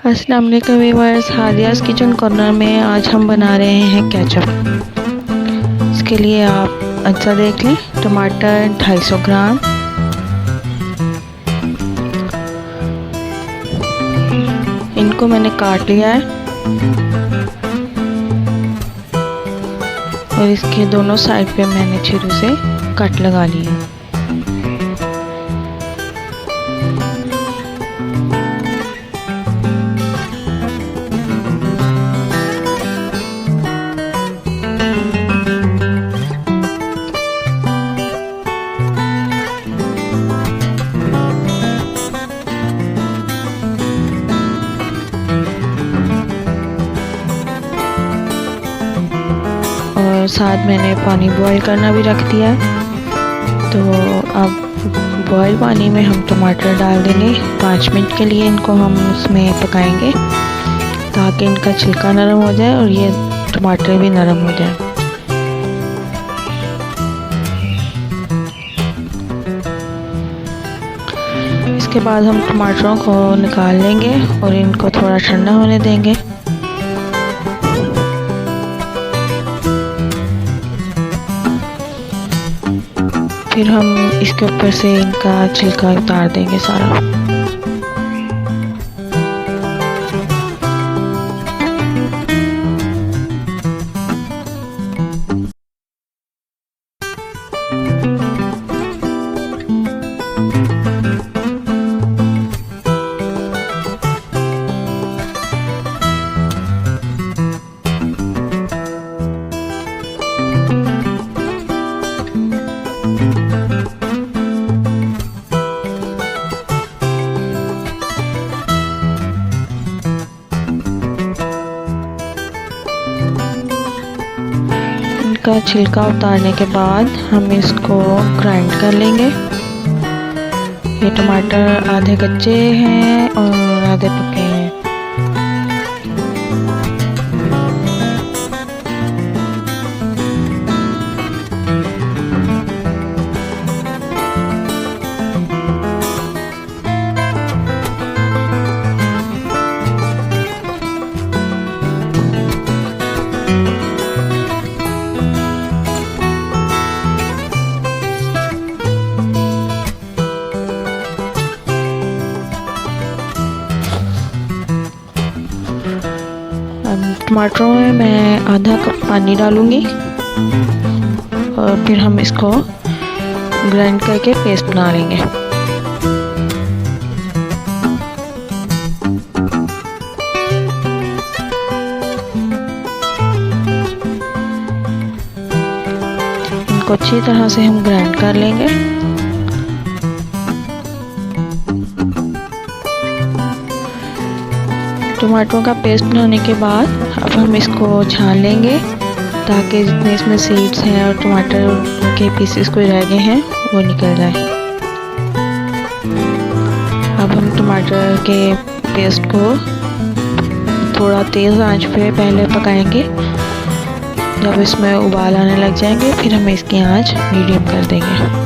अस्सलाम वालेकुम viewers, हादियाज़ kitchen corner में आज हम बना रहे हैं केचप। इसके लिए आप अच्छा देख लें। टमाटर 250 ग्राम, इनको मैंने काट लिया है और इसके दोनों साइड पे मैंने छुरी से कट लगा लिए हैं। और साथ मैंने पानी बॉईल करना भी रख दिया है। तो अब बॉईल पानी में हम टमाटर डाल देंगे। 5 मिनट के लिए इनको हम उसमें पकाएंगे ताकि इनका छिलका नरम हो जाए और ये टमाटर भी नरम हो जाए। इसके बाद हम टमाटरों को निकाल लेंगे और इनको थोड़ा ठंडा होने देंगे। फिर हम इसके ऊपर से इनका छिलका उतार देंगे सारा। का छिलका उतारने के बाद हम इसको ग्राइंड कर लेंगे। ये टमाटर आधे कच्चे हैं और आधे पके हैं। टमाटरों में मैं आधा कप पानी डालूंगी और फिर हम इसको ग्राइंड करके पेस्ट बना लेंगे। इनको अच्छी तरह से हम ग्राइंड कर लेंगे। टमाटरों का पेस्ट बनाने के बाद अब हम इसको छान लेंगे ताकि जितने इसमें सीड्स हैं और टमाटर के पीसेस कोई रह गए हैं वो निकल जाए। अब हम टमाटर के पेस्ट को थोड़ा तेज़ आंच पे पहले पकाएंगे। जब इसमें उबाल आने लग जाएंगे फिर हम इसकी आंच मीडियम कर देंगे।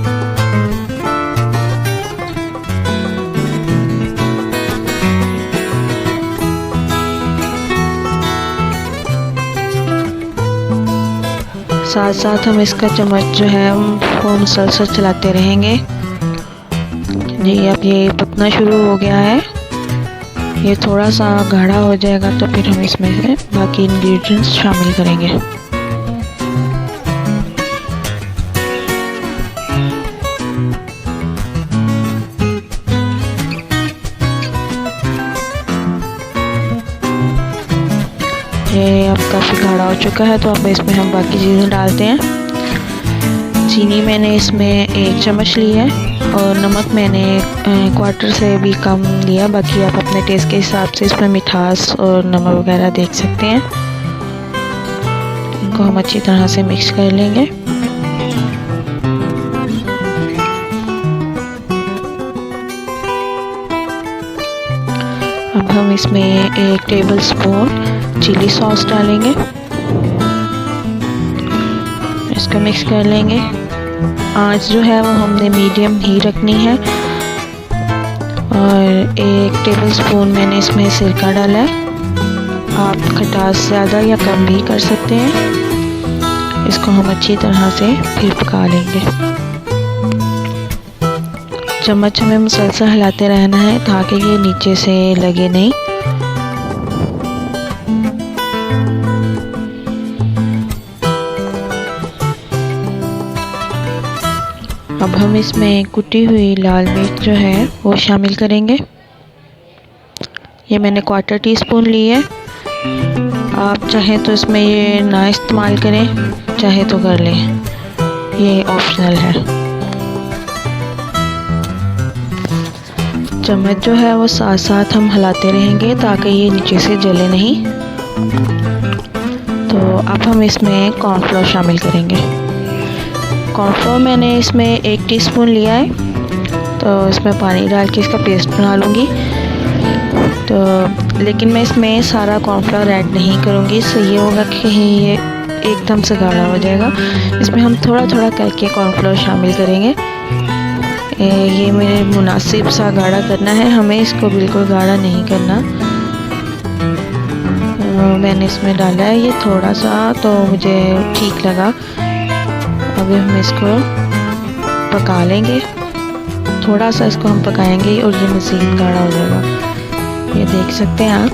साथ साथ हम इसका चम्मच जो है वो मुसलसल चलाते रहेंगे। जी अब ये पकना शुरू हो गया है। ये थोड़ा सा गाढ़ा हो जाएगा तो फिर हम इसमें से बाकी इंग्रेडिएंट्स शामिल करेंगे। ये अब काफ़ी गाढ़ा हो चुका है तो अब इसमें हम बाकी चीज़ें डालते हैं। चीनी मैंने इसमें 1 चम्मच ली है और नमक मैंने 1/4 से भी कम लिया। बाकी आप अपने टेस्ट के हिसाब से इसमें मिठास और नमक वगैरह देख सकते हैं। इनको हम अच्छी तरह से मिक्स कर लेंगे। अब हम इसमें 1 टेबल स्पून चिली सॉस डालेंगे। इसको मिक्स कर लेंगे। आंच जो है वो हमने मीडियम ही रखनी है और 1 टेबलस्पून मैंने इसमें सिरका डाला है। आप खटास ज़्यादा या कम भी कर सकते हैं। इसको हम अच्छी तरह से फिर पका लेंगे। चम्मच हमें मुसलसल हिलाते रहना है ताकि ये नीचे से लगे नहीं। अब हम इसमें कुटी हुई लाल मिर्च जो है वो शामिल करेंगे। ये मैंने 1/4 टीस्पून ली है। आप चाहें तो इसमें ये ना इस्तेमाल करें, चाहे तो कर लें, ये ऑप्शनल है। चम्मच जो है वो साथ साथ हम हिलाते रहेंगे ताकि ये नीचे से जले नहीं। तो अब हम इसमें कॉर्नफ्लोर शामिल करेंगे। कॉर्नफ्लोर मैंने इसमें 1 टीस्पून लिया है। तो इसमें पानी डाल के इसका पेस्ट बना लूँगी। तो लेकिन मैं इसमें सारा कॉर्नफ्लोर ऐड नहीं करूँगी, इससे ये होगा कि ये एकदम से गाढ़ा हो जाएगा। इसमें हम थोड़ा थोड़ा करके कॉर्नफ्लोर शामिल करेंगे। ये मेरे मुनासिब सा गाढ़ा करना है, हमें इसको बिल्कुल गाढ़ा नहीं करना। मैंने इसमें डाला है ये थोड़ा सा, तो मुझे ठीक लगा। अभी हम इसको पका लेंगे, थोड़ा सा इसको हम पकाएंगे और ये मज़ीद गाढ़ा हो जाएगा। ये देख सकते हैं आप,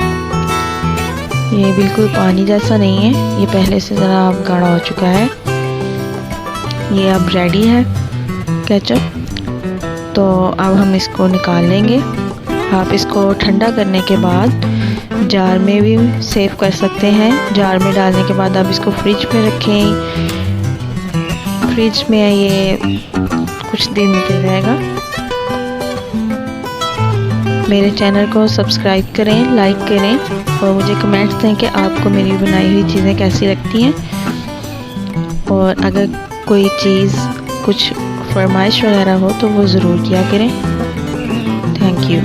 ये बिल्कुल पानी जैसा नहीं है, ये पहले से ज़रा अब गाढ़ा हो चुका है। ये अब रेडी है केचप। तो अब हम इसको निकाल लेंगे। आप इसको ठंडा करने के बाद जार में भी सेव कर सकते हैं। जार में डालने के बाद आप इसको फ्रिज में रखें, फ्रिज में ये कुछ दिन निकल जाएगा। मेरे चैनल को सब्सक्राइब करें, लाइक करें और मुझे कमेंट्स दें कि आपको मेरी बनाई हुई चीज़ें कैसी लगती हैं। और अगर कोई चीज़ कुछ फरमाइश वगैरह हो तो वो ज़रूर किया करें। Thank you.